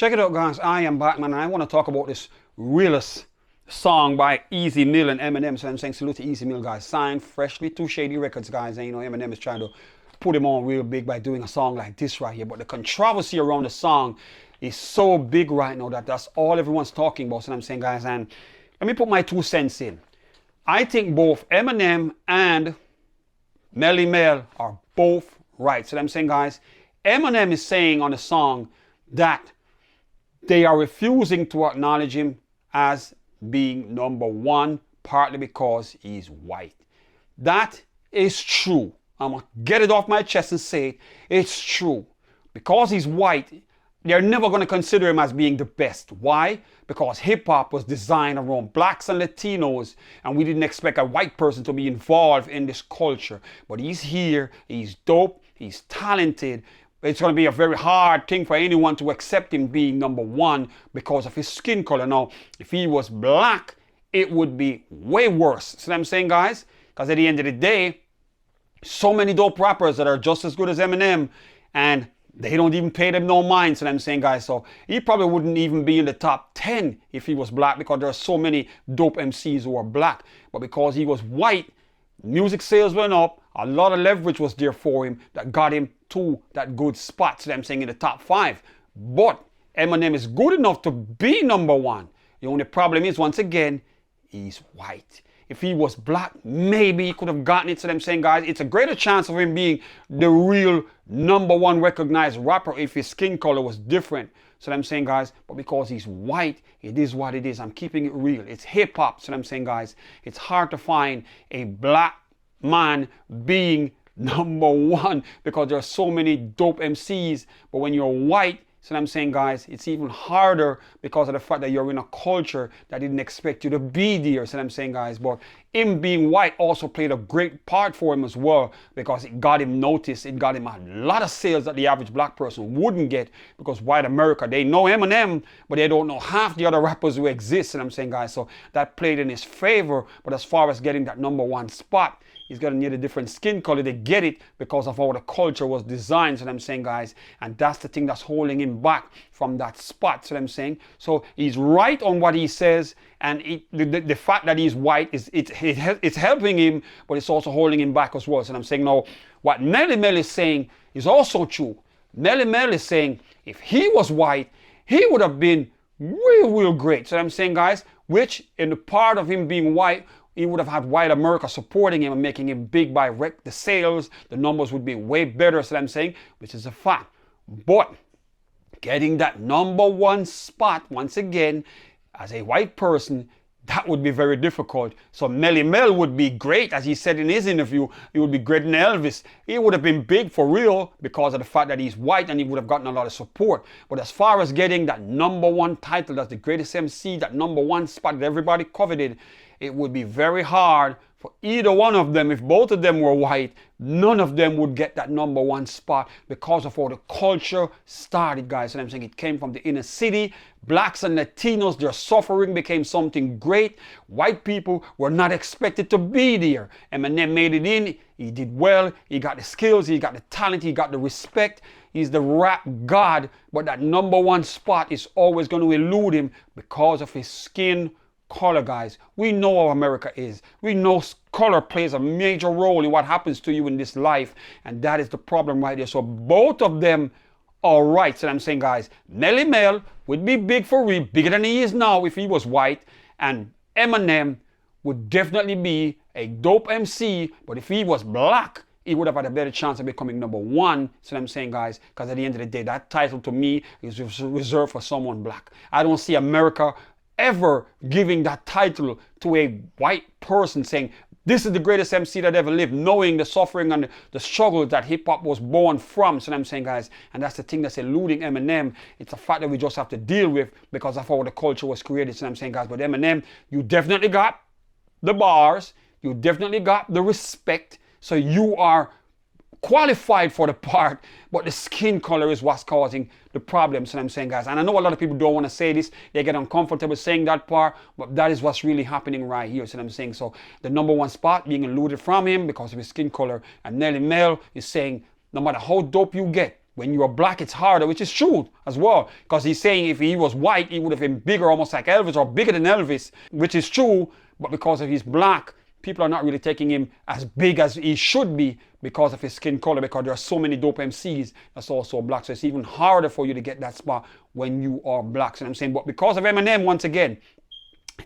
Check it out, guys. I am back, man, and I want to talk about this realest song by Easy Mill and Eminem. So I'm saying salute to Easy Mill, guys. Signed freshly to Shady Records, guys. And you know, Eminem is trying to put him on real big by doing a song like this right here. But the controversy around the song is so big right now that that's all everyone's talking about. So I'm saying, guys, and let me put my 2 cents in. I think both Eminem and MELLE MEL are both right. So I'm saying, guys, Eminem is saying on the song that they are refusing to acknowledge him as being #1, partly because he's white. That is true. I'm going to get it off my chest and say it. It's true. Because he's white, they're never going to consider him as being the best. Why? Because hip-hop was designed around blacks and Latinos, and we didn't expect a white person to be involved in this culture. But he's here, he's dope, he's talented. It's going to be a very hard thing for anyone to accept him being #1 because of his skin color. Now, if he was black, it would be way worse. See what I'm saying, guys? Because at the end of the day, so many dope rappers that are just as good as Eminem, and they don't even pay them no mind. So I'm saying, guys, so he probably wouldn't even be in the top 10 if he was black, because there are so many dope MCs who are black. But because he was white, music sales went up. A lot of leverage was there for him that got him to that good spot. So I'm saying in the top 5. But Eminem is good enough to be #1. The only problem is, once again, he's white. If he was black, maybe he could have gotten it. So I'm saying, guys, it's a greater chance of him being the real #1 recognized rapper if his skin color was different. So I'm saying, guys, but because he's white, it is what it is. I'm keeping it real. It's hip hop. So I'm saying, guys, it's hard to find a black man being #1 because there are so many dope MCs. But when you're white, so I'm saying, guys, it's even harder because of the fact that you're in a culture that didn't expect you to be there. So I'm saying, guys, but him being white also played a great part for him as well, because it got him noticed. It got him a lot of sales that the average black person wouldn't get, because white America, they know Eminem, but they don't know half the other rappers who exist. And I'm saying, guys, so that played in his favor. But as far as getting that #1 spot, he's going to need a different skin color to get it because of how the culture was designed. So I'm saying, guys, and that's the thing that's holding him back from that spot. So I'm saying, so he's right on what he says, and the fact that he's white it's helping him, but it's also holding him back as well. So I'm saying, no, what MELLE MEL is saying is also true. MELLE MEL is saying if he was white, he would have been real great. So I'm saying, guys, which in the part of him being white, he would have had white America supporting him and making him big by the sales. The numbers would be way better, so I'm saying, which is a fact. But getting that #1 spot, once again, as a white person, that would be very difficult. So MELLE MEL would be great, as he said in his interview. He would be great in Elvis. He would have been big for real because of the fact that he's white, and he would have gotten a lot of support. But as far as getting that #1 title, that's the greatest MC, that #1 spot that everybody coveted, it would be very hard for either one of them. If both of them were white, none of them would get that #1 spot because of how the culture started, guys. And I'm saying it came from the inner city. Blacks and Latinos, their suffering became something great. White people were not expected to be there. Eminem made it in. He did well. He got the skills. He got the talent. He got the respect. He's the rap god. But that #1 spot is always going to elude him because of his skin color, guys. We know how America is. We know color plays a major role in what happens to you in this life, and that is the problem right there. So both of them are right. So I'm saying, guys, MELLE MEL would be big for real, bigger than he is now if he was white, and Eminem would definitely be a dope MC, but if he was black, he would have had a better chance of becoming #1. So I'm saying, guys, because at the end of the day, that title to me is reserved for someone black. I don't see America ever giving that title to a white person, saying this is the greatest MC that ever lived, knowing the suffering and the struggle that hip-hop was born from. So I'm saying, guys, and that's the thing that's eluding Eminem. It's a fact that we just have to deal with because of how the culture was created. So I'm saying, guys, but Eminem, you definitely got the bars, you definitely got the respect, so you are qualified for the part, but the skin color is what's causing the problem. So I'm saying, guys, and I know a lot of people don't want to say this, they get uncomfortable saying that part, but that is what's really happening right here. So I'm saying, so the #1 spot being eluded from him because of his skin color, and MELLE MEL is saying no matter how dope you get, when you are black, it's harder, which is true as well. Because he's saying if he was white, he would have been bigger, almost like Elvis, or bigger than Elvis, which is true. But because of his black, people are not really taking him as big as he should be because of his skin color, because there are so many dope MCs that's also black. So it's even harder for you to get that spot when you are black. So I'm saying, but because of Eminem, once again,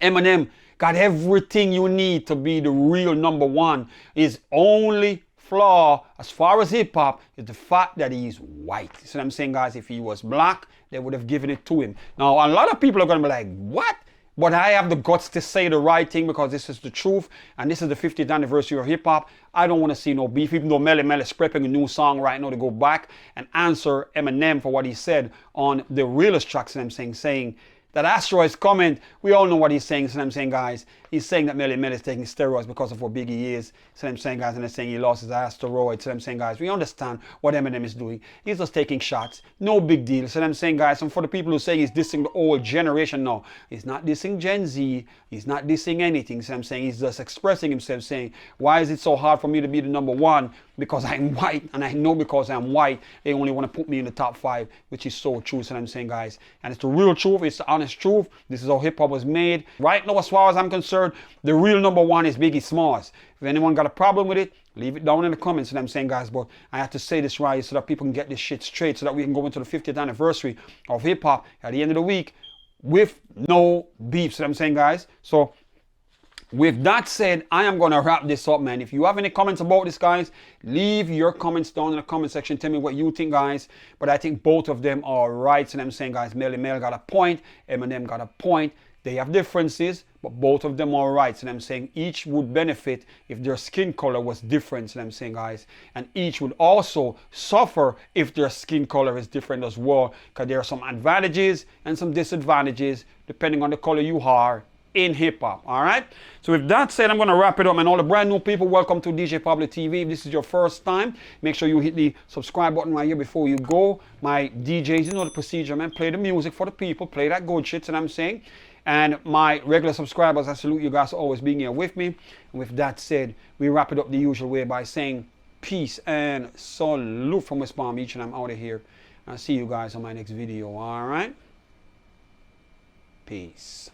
Eminem got everything you need to be the real #1. His only flaw as far as hip hop is the fact that he's white. You see what I'm saying, guys? If he was black, they would have given it to him. Now, a lot of people are going to be like, what? But I have the guts to say the right thing because this is the truth. And this is the 50th anniversary of hip hop. I don't want to see no beef, even though MELLE MEL is prepping a new song right now to go back and answer Eminem for what he said on the realest tracks. And I'm saying that asteroid's comment, we all know what he's saying. So I'm saying, guys, he's saying that MELLE MEL is taking steroids because of what Biggie is. So I'm saying, guys, and they're saying he lost his asteroid. So I'm saying, guys, we understand what Eminem is doing. He's just taking shots. No big deal. So I'm saying, guys, and for the people who say he's dissing the old generation, no, he's not dissing Gen Z. He's not dissing anything. So I'm saying he's just expressing himself, saying, why is it so hard for me to be the #1? Because I'm white, and I know because I'm white, they only want to put me in the top 5, which is so true. So I'm saying, guys, and it's the real truth. It's the honest truth. This is how hip hop was made. Right now, as far as I'm concerned, the real #1 is Biggie Smalls. If anyone got a problem with it, leave it down in the comments. And I'm saying, guys, but I have to say this right so that people can get this shit straight, so that we can go into the 50th anniversary of hip hop at the end of the week with no beef. So I'm saying, guys, so with that said, I am going to wrap this up, man. If you have any comments about this, guys, leave your comments down in the comment section. Tell me what you think, guys. But I think both of them are right. So I'm saying, guys, MELLE MEL got a point. Eminem got a point. They have differences, but both of them are right. So I'm saying each would benefit if their skin color was different. So I'm saying, guys, and each would also suffer if their skin color is different as well. Because there are some advantages and some disadvantages depending on the color you are in hip-hop. All right, so with that said, I'm going to wrap it up. And all the brand new people, welcome to DJPABLOTV. If this is your first time, make sure you hit the subscribe button right here before you go. My DJs, you know the procedure, man. Play the music for the people, play that good shit, and I'm saying. And my regular subscribers, I salute you guys for always being here with me. And with that said, we wrap it up the usual way by saying peace and salute from West Palm Beach, and I'm out of here. I'll see you guys on my next video. All right, peace.